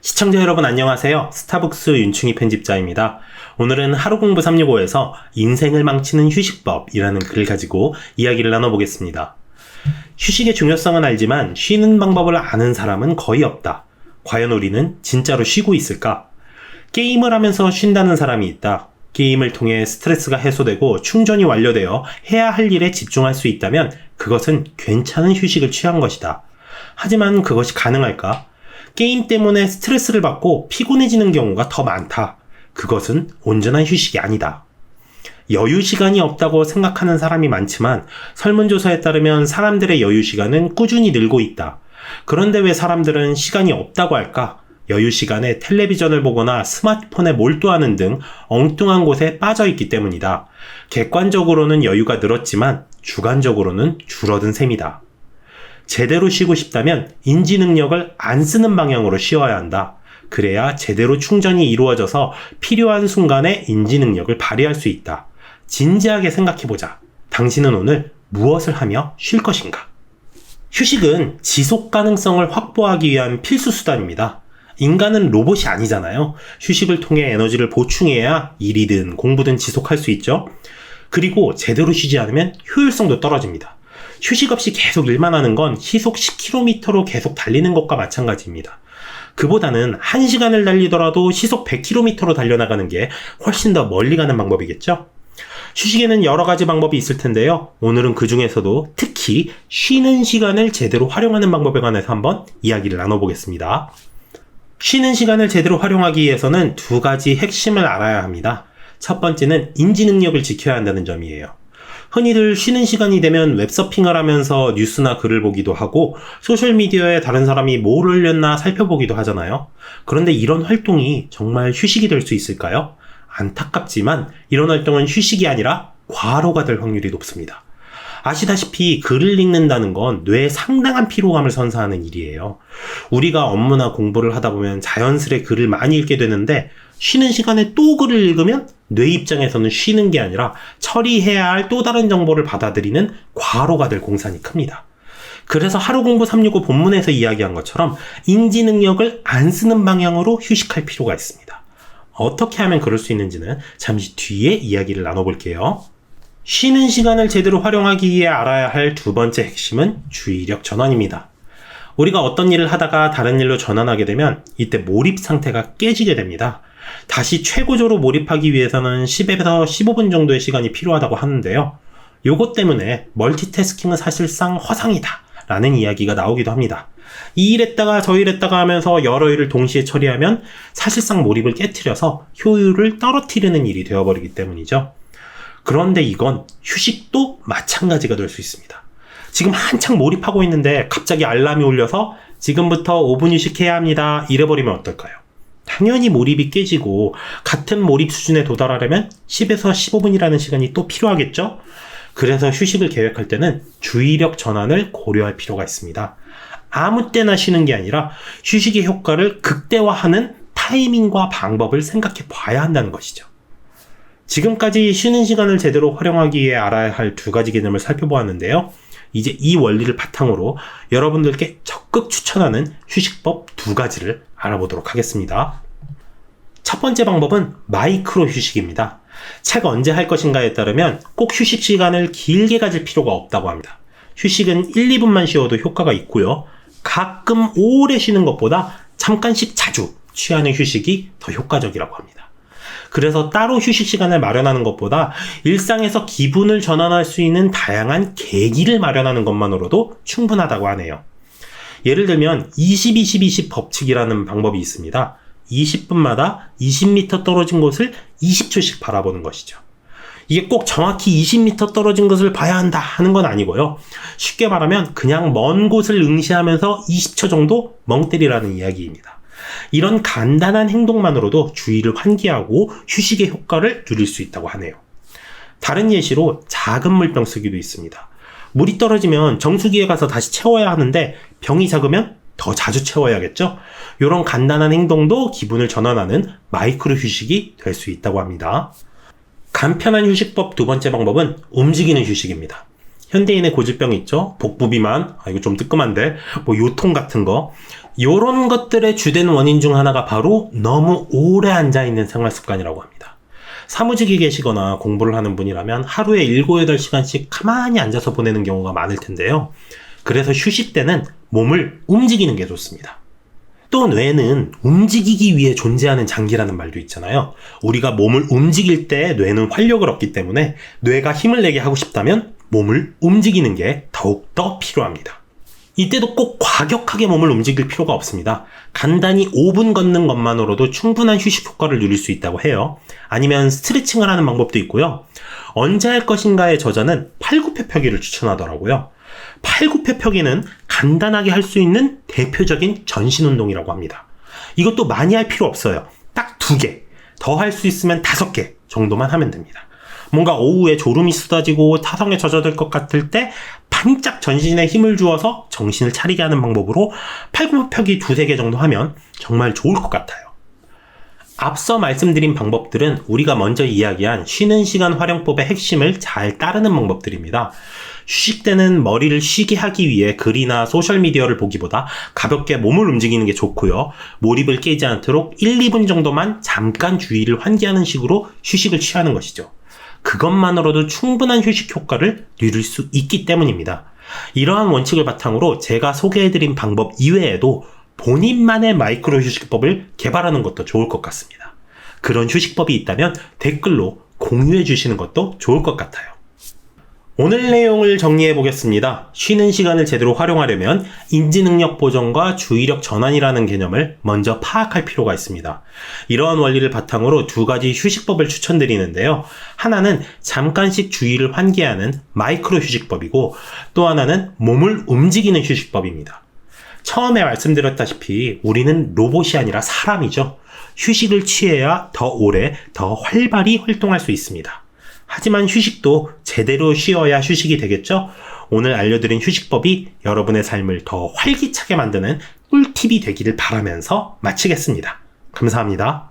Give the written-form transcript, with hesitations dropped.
시청자 여러분 안녕하세요. 스타북스 윤충희 편집자입니다. 오늘은 하루공부 365에서 인생을 망치는 휴식법이라는 글을 가지고 이야기를 나눠보겠습니다. 휴식의 중요성은 알지만 쉬는 방법을 아는 사람은 거의 없다. 과연 우리는 진짜로 쉬고 있을까? 게임을 하면서 쉰다는 사람이 있다. 게임을 통해 스트레스가 해소되고 충전이 완료되어 해야 할 일에 집중할 수 있다면 그것은 괜찮은 휴식을 취한 것이다. 하지만 그것이 가능할까? 게임 때문에 스트레스를 받고 피곤해지는 경우가 더 많다. 그것은 온전한 휴식이 아니다. 여유 시간이 없다고 생각하는 사람이 많지만 설문조사에 따르면 사람들의 여유 시간은 꾸준히 늘고 있다. 그런데 왜 사람들은 시간이 없다고 할까? 여유 시간에 텔레비전을 보거나 스마트폰에 몰두하는 등 엉뚱한 곳에 빠져 있기 때문이다. 객관적으로는 여유가 늘었지만 주관적으로는 줄어든 셈이다. 제대로 쉬고 싶다면 인지 능력을 안 쓰는 방향으로 쉬어야 한다. 그래야 제대로 충전이 이루어져서 필요한 순간에 인지 능력을 발휘할 수 있다. 진지하게 생각해보자. 당신은 오늘 무엇을 하며 쉴 것인가? 휴식은 지속 가능성을 확보하기 위한 필수 수단입니다. 인간은 로봇이 아니잖아요. 휴식을 통해 에너지를 보충해야 일이든 공부든 지속할 수 있죠. 그리고 제대로 쉬지 않으면 효율성도 떨어집니다. 휴식 없이 계속 일만 하는 건 시속 10km로 계속 달리는 것과 마찬가지입니다. 그보다는 1시간을 달리더라도 시속 100km로 달려나가는 게 훨씬 더 멀리 가는 방법이겠죠? 휴식에는 여러 가지 방법이 있을 텐데요. 오늘은 그 중에서도 특히 쉬는 시간을 제대로 활용하는 방법에 관해서 한번 이야기를 나눠보겠습니다. 쉬는 시간을 제대로 활용하기 위해서는 두 가지 핵심을 알아야 합니다. 첫 번째는 인지 능력을 지켜야 한다는 점이에요. 흔히들 쉬는 시간이 되면 웹서핑을 하면서 뉴스나 글을 보기도 하고 소셜미디어에 다른 사람이 뭘 올렸나 살펴보기도 하잖아요. 그런데 이런 활동이 정말 휴식이 될 수 있을까요? 안타깝지만 이런 활동은 휴식이 아니라 과로가 될 확률이 높습니다. 아시다시피 글을 읽는다는 건 뇌에 상당한 피로감을 선사하는 일이에요. 우리가 업무나 공부를 하다 보면 자연스레 글을 많이 읽게 되는데 쉬는 시간에 또 글을 읽으면 뇌 입장에서는 쉬는 게 아니라 처리해야 할 또 다른 정보를 받아들이는 과로가 될 공산이 큽니다. 그래서 하루공부 365 본문에서 이야기한 것처럼 인지 능력을 안 쓰는 방향으로 휴식할 필요가 있습니다. 어떻게 하면 그럴 수 있는지는 잠시 뒤에 이야기를 나눠볼게요. 쉬는 시간을 제대로 활용하기 위해 알아야 할 두 번째 핵심은 주의력 전환입니다. 우리가 어떤 일을 하다가 다른 일로 전환하게 되면 이때 몰입 상태가 깨지게 됩니다. 다시 최고조로 몰입하기 위해서는 10에서 15분 정도의 시간이 필요하다고 하는데요. 요것 때문에 멀티태스킹은 사실상 허상이다 라는 이야기가 나오기도 합니다. 이 일 했다가 저 일 했다가 하면서 여러 일을 동시에 처리하면 사실상 몰입을 깨트려서 효율을 떨어뜨리는 일이 되어버리기 때문이죠. 그런데 이건 휴식도 마찬가지가 될 수 있습니다. 지금 한창 몰입하고 있는데 갑자기 알람이 울려서 지금부터 5분 휴식해야 합니다. 이래버리면 어떨까요? 당연히 몰입이 깨지고 같은 몰입 수준에 도달하려면 10에서 15분이라는 시간이 또 필요하겠죠? 그래서 휴식을 계획할 때는 주의력 전환을 고려할 필요가 있습니다. 아무 때나 쉬는 게 아니라 휴식의 효과를 극대화하는 타이밍과 방법을 생각해 봐야 한다는 것이죠. 지금까지 쉬는 시간을 제대로 활용하기 위해 알아야 할 두 가지 개념을 살펴보았는데요. 이제 이 원리를 바탕으로 여러분들께 적극 추천하는 휴식법 두 가지를 알아보도록 하겠습니다. 첫 번째 방법은 마이크로 휴식입니다. 책 언제 할 것인가에 따르면 꼭 휴식 시간을 길게 가질 필요가 없다고 합니다. 휴식은 1, 2분만 쉬어도 효과가 있고요. 가끔 오래 쉬는 것보다 잠깐씩 자주 취하는 휴식이 더 효과적이라고 합니다. 그래서 따로 휴식 시간을 마련하는 것보다 일상에서 기분을 전환할 수 있는 다양한 계기를 마련하는 것만으로도 충분하다고 하네요. 예를 들면 20-20-20 법칙이라는 방법이 있습니다. 20분마다 20m 떨어진 곳을 20초씩 바라보는 것이죠. 이게 꼭 정확히 20m 떨어진 것을 봐야 한다 하는 건 아니고요. 쉽게 말하면 그냥 먼 곳을 응시하면서 20초 정도 멍 때리라는 이야기입니다. 이런 간단한 행동만으로도 주의를 환기하고 휴식의 효과를 누릴 수 있다고 하네요. 다른 예시로 작은 물병 쓰기도 있습니다. 물이 떨어지면 정수기에 가서 다시 채워야 하는데 병이 작으면 더 자주 채워야겠죠? 이런 간단한 행동도 기분을 전환하는 마이크로 휴식이 될 수 있다고 합니다. 간편한 휴식법 두 번째 방법은 움직이는 휴식입니다. 현대인의 고질병이 있죠. 복부 비만, 이거 좀 뜨끔한데, 요통 같은 거. 요런 것들의 주된 원인 중 하나가 바로 너무 오래 앉아있는 생활 습관이라고 합니다. 사무직이 계시거나 공부를 하는 분이라면 하루에 7, 8시간씩 가만히 앉아서 보내는 경우가 많을 텐데요. 그래서 휴식 때는 몸을 움직이는 게 좋습니다. 또 뇌는 움직이기 위해 존재하는 장기라는 말도 있잖아요. 우리가 몸을 움직일 때 뇌는 활력을 얻기 때문에 뇌가 힘을 내게 하고 싶다면 몸을 움직이는 게 더욱더 필요합니다. 이때도 꼭 과격하게 몸을 움직일 필요가 없습니다. 간단히 5분 걷는 것만으로도 충분한 휴식 효과를 누릴 수 있다고 해요. 아니면 스트레칭을 하는 방법도 있고요. 언제 할 것인가의 저자는 팔굽혀펴기를 추천하더라고요. 팔굽혀펴기는 간단하게 할 수 있는 대표적인 전신 운동이라고 합니다. 이것도 많이 할 필요 없어요. 딱 2개, 더 할 수 있으면 5개 정도만 하면 됩니다. 뭔가 오후에 졸음이 쏟아지고 타성에 젖어들 것 같을 때 반짝 전신에 힘을 주어서 정신을 차리게 하는 방법으로 팔굽혀펴기 2-3개 정도 하면 정말 좋을 것 같아요. 앞서 말씀드린 방법들은 우리가 먼저 이야기한 쉬는 시간 활용법의 핵심을 잘 따르는 방법들입니다. 휴식 때는 머리를 쉬게 하기 위해 글이나 소셜미디어를 보기보다 가볍게 몸을 움직이는 게 좋고요. 몰입을 깨지 않도록 1, 2분 정도만 잠깐 주의를 환기하는 식으로 휴식을 취하는 것이죠. 그것만으로도 충분한 휴식 효과를 누릴 수 있기 때문입니다. 이러한 원칙을 바탕으로 제가 소개해드린 방법 이외에도 본인만의 마이크로 휴식법을 개발하는 것도 좋을 것 같습니다. 그런 휴식법이 있다면 댓글로 공유해 주시는 것도 좋을 것 같아요. 오늘 내용을 정리해 보겠습니다. 쉬는 시간을 제대로 활용하려면 인지능력 보정과 주의력 전환이라는 개념을 먼저 파악할 필요가 있습니다. 이러한 원리를 바탕으로 2가지 휴식법을 추천드리는데요. 하나는 잠깐씩 주의를 환기하는 마이크로 휴식법이고 또 하나는 몸을 움직이는 휴식법입니다. 처음에 말씀드렸다시피 우리는 로봇이 아니라 사람이죠. 휴식을 취해야 더 오래, 더 활발히 활동할 수 있습니다. 하지만 휴식도 제대로 쉬어야 휴식이 되겠죠? 오늘 알려드린 휴식법이 여러분의 삶을 더 활기차게 만드는 꿀팁이 되기를 바라면서 마치겠습니다. 감사합니다.